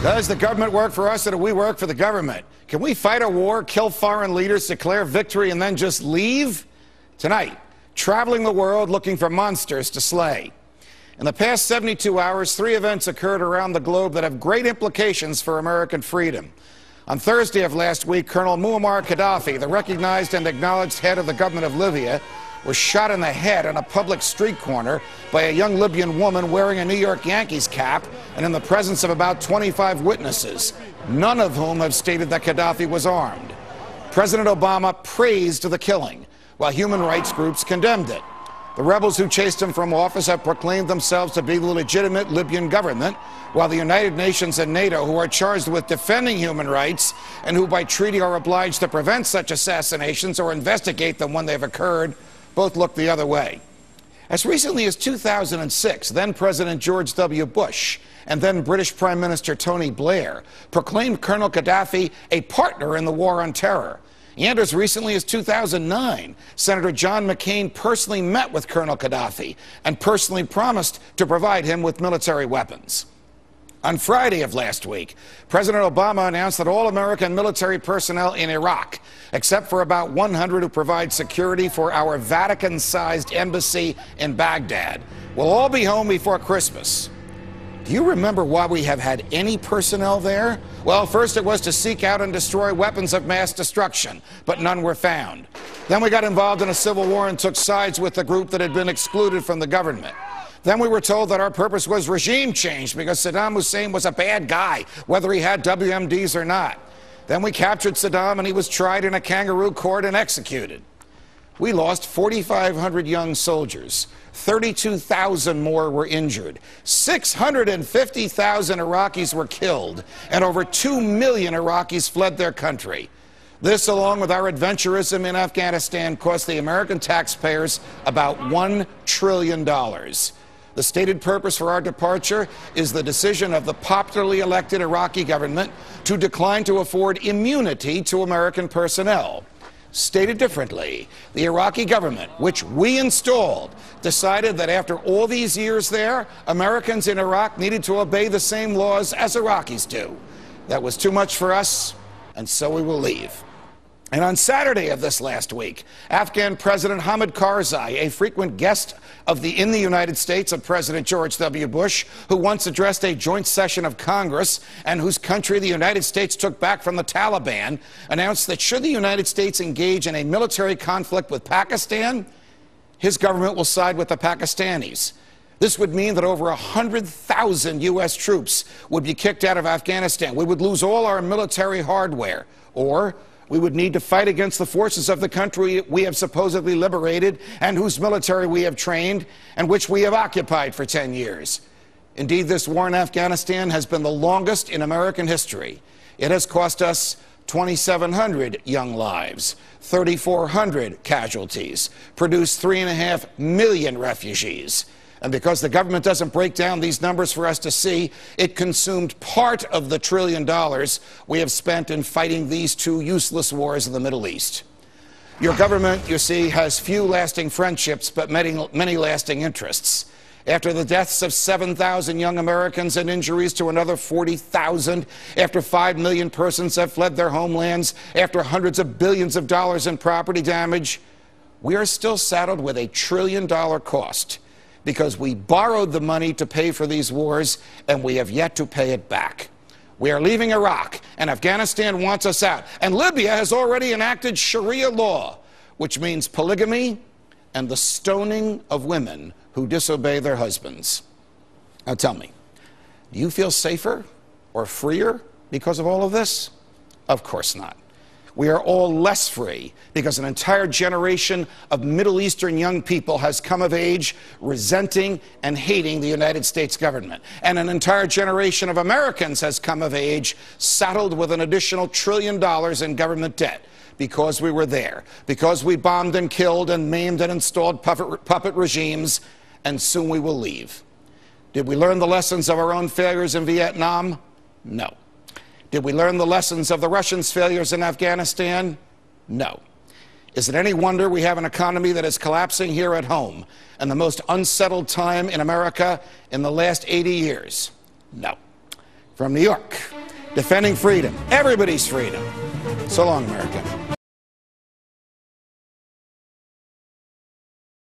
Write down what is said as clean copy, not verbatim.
Does the government work for us or do we work for the government? Can we fight a war, kill foreign leaders, declare victory, and then just leave? Tonight, traveling the world looking for monsters to slay. In the past 72 hours, 3 events occurred around the globe that have great implications for American freedom. On Thursday of last week, Colonel Muammar Gaddafi, the recognized and acknowledged head of the government of Libya, was shot in the head on a public street corner by a young Libyan woman wearing a New York Yankees cap and in the presence of about 25 witnesses, none of whom have stated that Gaddafi was armed. President Obama praised the killing, while human rights groups condemned it. The rebels who chased him from office have proclaimed themselves to be the legitimate Libyan government, while the United Nations and NATO, who are charged with defending human rights and who by treaty are obliged to prevent such assassinations or investigate them when they've occurred, both look the other way. As recently as 2006, then President George W. Bush and then British Prime Minister Tony Blair proclaimed Colonel Gaddafi a partner in the war on terror. And as recently as 2009, Senator John McCain personally met with Colonel Gaddafi and personally promised to provide him with military weapons. On Friday of last week, President Obama announced that all American military personnel in Iraq, except for about 100 who provide security for our Vatican-sized embassy in Baghdad, will all be home before Christmas. Do you remember why we have had any personnel there? Well, first it was to seek out and destroy weapons of mass destruction, but none were found. Then we got involved in a civil war and took sides with the group that had been excluded from the government. Then we were told that our purpose was regime change because Saddam Hussein was a bad guy, whether he had WMDs or not. Then we captured Saddam and he was tried in a kangaroo court and executed. We lost 4,500 young soldiers. 32,000 more were injured. 650,000 Iraqis were killed, and over 2 million Iraqis fled their country. This, along with our adventurism in Afghanistan, cost the American taxpayers about $1 trillion. The stated purpose for our departure is the decision of the popularly elected Iraqi government to decline to afford immunity to American personnel. Stated differently, the Iraqi government, which we installed, decided that after all these years there, Americans in Iraq needed to obey the same laws as Iraqis do. That was too much for us, and so we will leave. And on Saturday of this last week, Afghan President Hamid Karzai, a frequent guest in the United States of President George W. Bush, who once addressed a joint session of Congress and whose country the United States took back from the Taliban, announced that should the United States engage in a military conflict with Pakistan, his government will side with the Pakistanis. This would mean that over 100,000 U.S. troops would be kicked out of Afghanistan. We would lose all our military hardware, or we would need to fight against the forces of the country we have supposedly liberated and whose military we have trained and which we have occupied for 10 years. Indeed, this war in Afghanistan has been the longest in American history. It has cost us 2,700 young lives, 3,400 casualties, produced 3.5 million refugees. And because the government doesn't break down these numbers for us to see, it consumed part of the $1 trillion we have spent in fighting these 2 useless wars in the Middle East. Your government, you see, has few lasting friendships, but many lasting interests. After the deaths of 7,000 young Americans and injuries to another 40,000, after 5 million persons have fled their homelands, after hundreds of billions of dollars in property damage, we are still saddled with a $1 trillion cost, because we borrowed the money to pay for these wars, and we have yet to pay it back. We are leaving Iraq, and Afghanistan wants us out. And Libya has already enacted Sharia law, which means polygamy and the stoning of women who disobey their husbands. Now tell me, do you feel safer or freer because of all of this? Of course not. We are all less free because an entire generation of Middle Eastern young people has come of age resenting and hating the United States government. And an entire generation of Americans has come of age saddled with an additional $1 trillion in government debt because we were there, because we bombed and killed and maimed and installed puppet regimes, and soon we will leave. Did we learn the lessons of our own failures in Vietnam? No. Did we learn the lessons of the Russians' failures in Afghanistan? No. Is it any wonder we have an economy that is collapsing here at home and the most unsettled time in America in the last 80 years? No. From New York, defending freedom, everybody's freedom. So long, America.